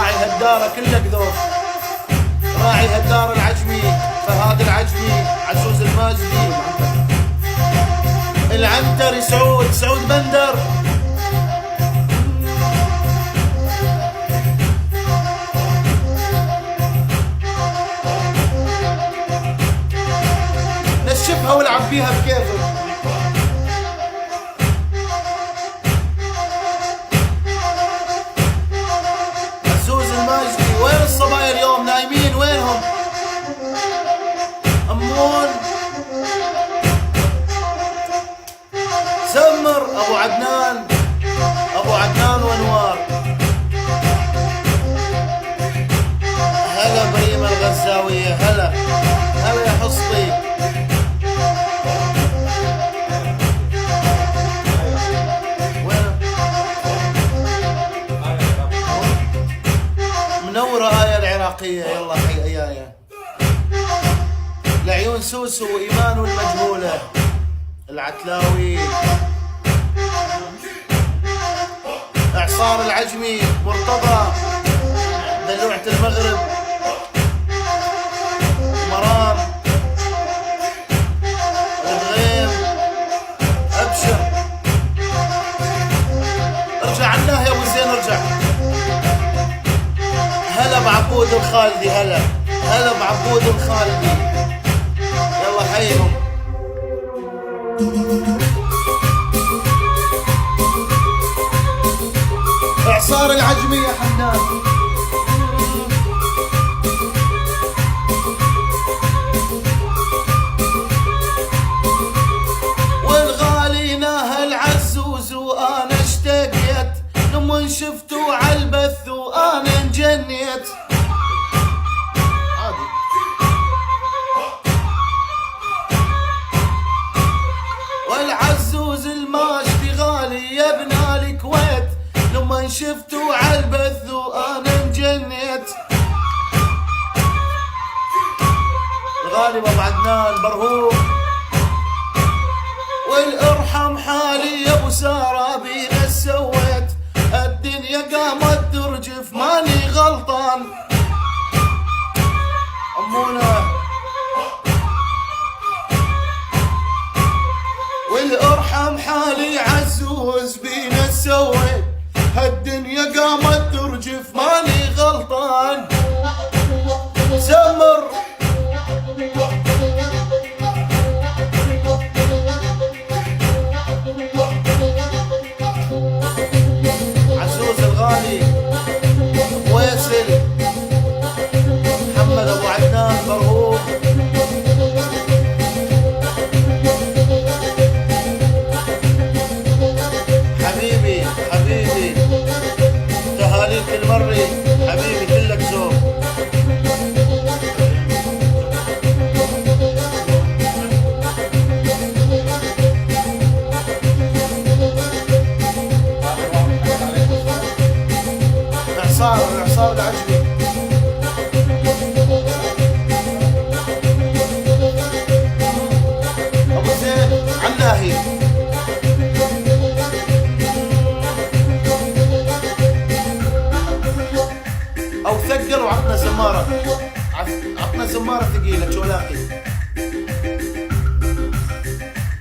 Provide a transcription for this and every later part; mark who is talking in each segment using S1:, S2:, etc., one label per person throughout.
S1: راعي هالدارة كلك ذوق، راعي هالدار العجمي، فهاد العجمي، عزوز الماجدي، العنتري، سعود بندر. نشفها والعب فيها بكيفك. عزوز الماجدي، وين الصبايا اليوم نايمين وينهم؟ أمون، سمر، أبو عدنان وانوار. هلا بريمة الغزاوية، هلا يا حصطي. منورة آية العراقية، يلا حي آية. لعيون سوسو وإيمان والمجهولة، العتلاوي، إعصار العجمي، مرتضى، دلوعة المغرب، مرام، الغيم، أبشر. ارجع عناه يا أبو زين، ارجع. هلا بعبود الخالدي، هلا بعبود الخالدي، يلا حيهم. إعصار العجمي يا حنان. والغالي ناه العزوز وأنا اشتقيت، لمن شفتوا عالبث وأنا انجنيت. عادي. والعزوز الماشتي غالي يا ابن الكويت، لما شفتوا عالبث وأنا انجنيت. الغالي أبو عدنان برهوق، والارحم حالي يا ابو سارة بينا سويت، الدنيا قامت ترجف ماني غلطان. أمونا، والارحم حالي عزوز بينا سويت، هالدنيا قامت ترجف ماني غلطان. سمر، عزوز الغالي، ويسل، محمد ابو عدنان برهوق. حبيبي تهاليك المري، حبيبي كلك ذوق. إعصار العجمي، أبو زين عناهي. أو ثقل وعطنا زمارة، عطنا زمارة ثقيلة شولاقي.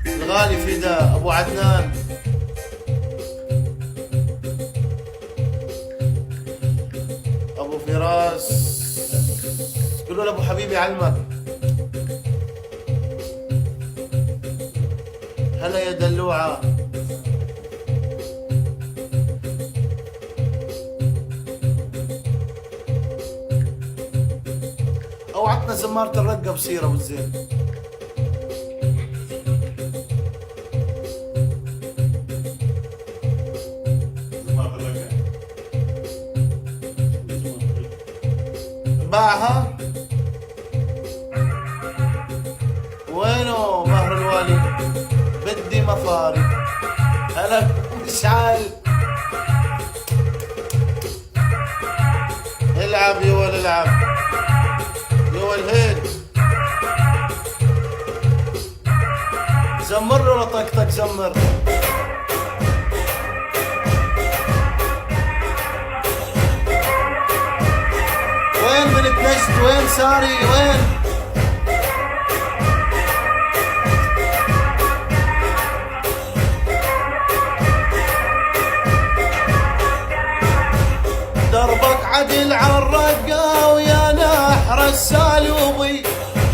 S1: الغالي فدا، أبو عدنان، أبو فراس، قولوا له أبو حبيبي علمك. هلا يا دلوعة. أو عطنا زمارة الرقة بصيرة والزين. باعها. وينو مهر الوالي؟ بدي مصاري. هلا مشعل، العب يا ولد العب يا ولد هيك. زمر له طقطق، زمر. مجد وين ساري وين؟ دربك عدل عالرقة ويا نحر السالوبي،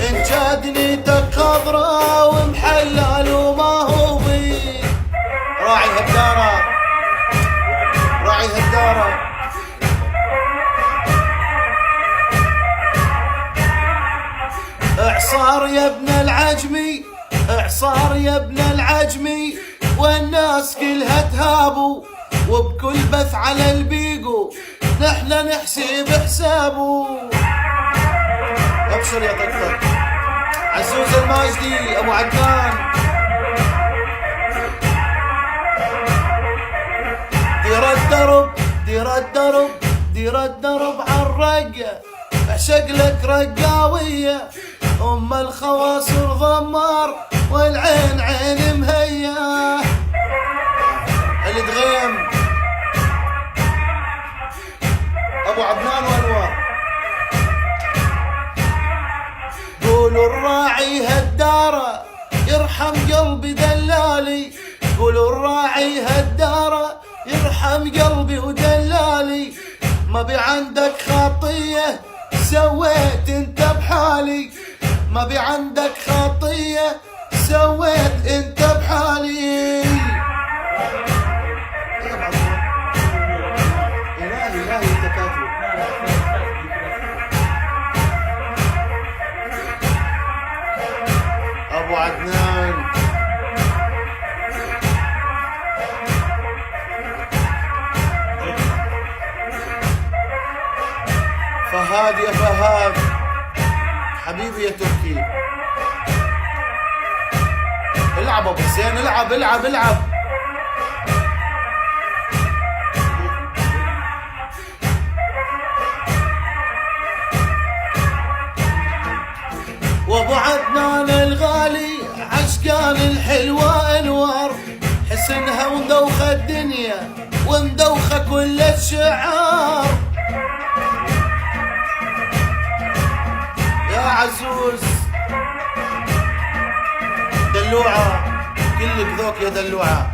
S1: ان جاد نيتك خضرا ومحلل وما هو بي. راعي هالدارة راعي هالدارة. اعصار يا ابن العجمي اعصار يا ابن العجمي، والناس كلها تهابوا وبكل بث على البيقو نحن نحسب حسابه. ابشر يا طقطق. عزوز الماجدي ابو عدنان. دير الدرب دير الدرب دير الدرب عالرقة، اعشق لك رقاوية ام الخواصر ضمار والعين عين مهية. الدغيم ابو عدنان وانوار. قولوا الراعي هالدارة يرحم قلبي دلالي، قولوا الراعي هالدارة يرحم قلبي ودلالي. ما بي عندك خطية سويت انت بحالي، ما بي عندك خطية سويت انت بحالي. ابو عدنان فهاد يا فهاد حبيبي يا تركي. العب ابو حسين العب العب العب. وابو عدنان الغالي عشقان الحلوة انوار، حسنها ومدوخة الدنيا ومدوخة كل الشعار. يا عزوز دلوعة كلك ذوق يا دلوعة.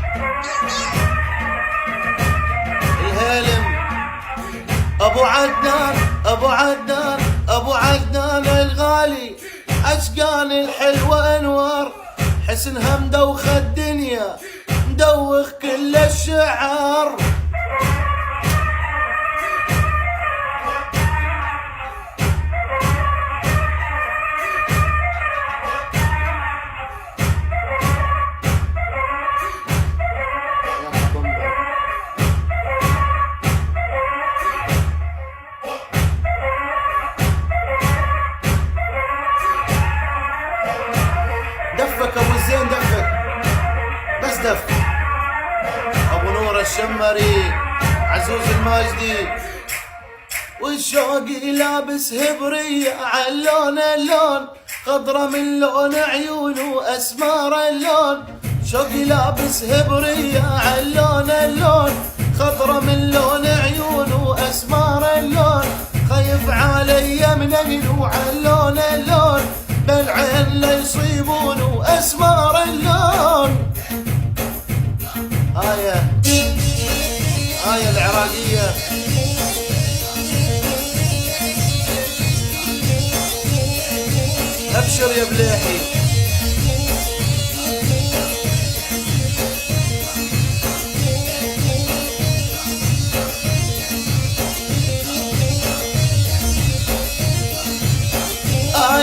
S1: الهالم ابو عدنان ابو عدنان ابو عدنان الغالي عشقان الحلوة انوار، حسنها مدوخة الدنيا مدوخ كل الشعار. دفك ابو زين دفك بس دف. ابو نور الشمري عزوز الماجدي. والشوقي لابس هبرية عاللون اللون، خضرة من لون عيونه اسمار اللون. شوقي لابس هبرية عاللون اللون، خضرة من لون عيونه اسمار اللون. خايف علي من اهله عاللون اللون، بالعين لا يصيبونه اسمار اللون. آية العراقية. ابشر يا بليحي.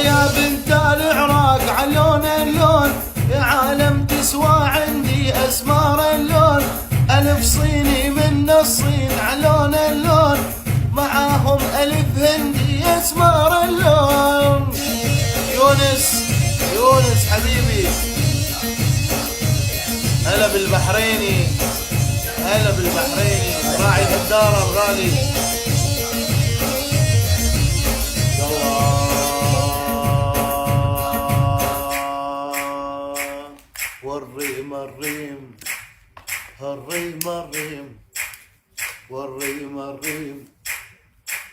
S1: يا بنت العراق علون اللون، يا عالم تسوى عندي اسمار اللون. الف صيني من الصين علون اللون، معاهم الف هندي اسمار اللون. يونس حبيبي هلا بالبحريني هلا بالبحريني راعي الدار الغالي. والريم الريم الريم الريم والريم الريم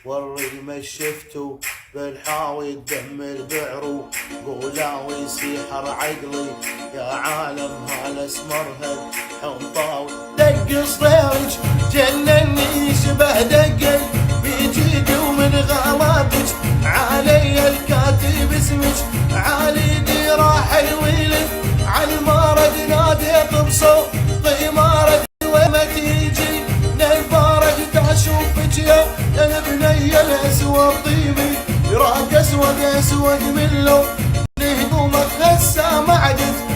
S1: والريم شفتو بالحاوي تدمر بعروقه ويسيحر عقلي يا عالم هالاسمرهد حنطاوي. دق صدرج جنني شبه دق بيجيك ومن غلطك علي الكاتب اسمك عالي دي راح الويلك عالمارد ناديت بصوتي مارد وما تيجي للفارق تشوفك يا البنية الاسود طيبي راك اسود اسود من لون هدومك هسه ما عدت